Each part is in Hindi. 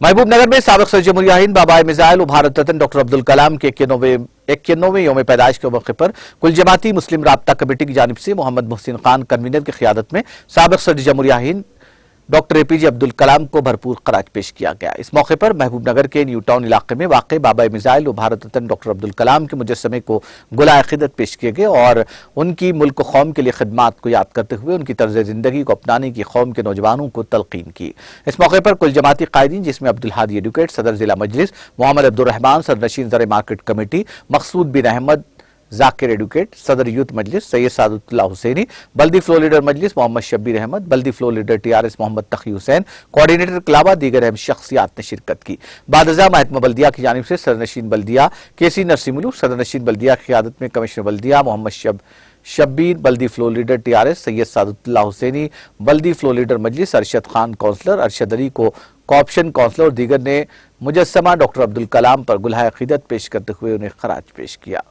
महबूबनगर में साबिक सदर जमहूरिया हिंद बाबा मिसाइल और भारत रत्न डॉक्टर अब्दुल कलाम के 91वें यौम पैदाइश के मौके पर कुल जमाती मुस्लिम राब्ता कमेटी की जानिब से मोहम्मद मोहसिन खान कन्वीनर की क़ियादत में साबिक सदर जमहूरिया हिंद डॉक्टर APJ अब्दुल कलाम को भरपूर खराज पेश किया गया। इस मौके पर महबूबनगर के न्यू टाउन इलाके में वाक़ बाबा मिसाइल और भारत रत्न डॉक्टर अब्दुल कलाम के मुजस्समे को गुलाए क़िदत पेश किए गए और उनकी मुल्क कौम के लिए खिदमात को याद करते हुए उनकी तर्ज ज़िंदगी को अपनाने की कौम के नौजवानों को तलकीन की। इस मौके पर कुल जमाती कायदीन जिसमें अब्दुल हादी एडवोकेट, सदर जिला मजलिस मोहम्मद अब्दुर्रहमान, सदर नशीन ज़र market committee Maqsood bin Ahmed, Zakir advocate, सदर यूथ मजलिस सैयद सादुल्लाह हुसैनी, बल्दी फ्लो लीडर मजलिस मोहम्मद शब्बीर अहमद, बल्दी floor leader TRS Mohammed Taqi Hussain, coordinator के अलावा दीगर अहम शख्सियात ने शिरकत की। बादजा महकमा बल्दिया की जानिब से सदर नशीन बल्दिया KC नरसिमुलू, सदर नशीन बल्दिया की क़ियादत में कमिश्नर बल्दिया मोहम्मद शब्बीर, बल्दी floor leader TRS Syed Sadullah Hussaini, बल्दी floor leader Majlis Arshad Khan councillor, Arshad Ali को कॉप्शन काउंसलर और दीगर ने मुजस्समा डॉक्टर अब्दुल कलाम पर गुलाए क़िदत पेश करते हुए उन्हें खराज पेश किया।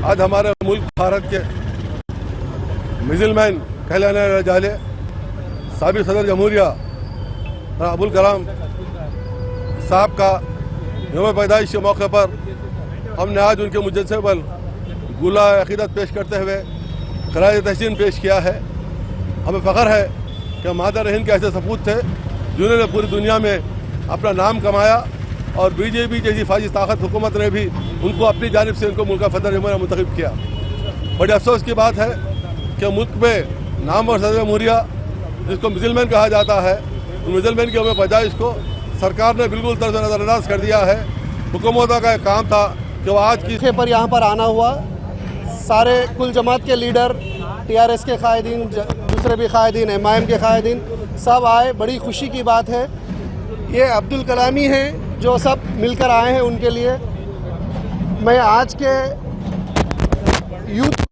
आज हमारे मुल्क भारत के मिज़िलमैन कहलाने वाले साबिक सदर जमहूरिया अब्दुल कलाम साहब का यौम पैदाइश के मौके पर हमने आज उनके मुजस्समे पर गुलाए अक़ीदत पेश करते हुए ख़राज तहसीन पेश किया है। हमें फ़ख्र है कि मादर हिंद के ऐसे सपूत थे जिन्होंने पूरी दुनिया में अपना नाम कमाया और BJP जैसी फाजी ताकत हुकूमत ने भी उनको अपनी जानिब से उनको मुल्क का सदर जमहूरिया मुंतखब किया। बड़े अफसोस की बात है कि मुल्क में नामवर सदर जमहूरिया जिसको मिज़िलमैन कहा जाता है, उन मिज़िलमैन की यौम पैदाइश को सरकार ने बिल्कुल नज़रअंदाज कर दिया है। हुकूमतों का एक काम था कि वो आज की पर यहाँ पर आना हुआ, सारे कुल जमात के लीडर, TRS के कायदीन, दूसरे भी कायदीन, MIM के कायदीन सब आए। बड़ी खुशी की बात है। ये अब्दुल कलामी हैं जो सब मिलकर आए हैं उनके लिए। मैं आज के यूथ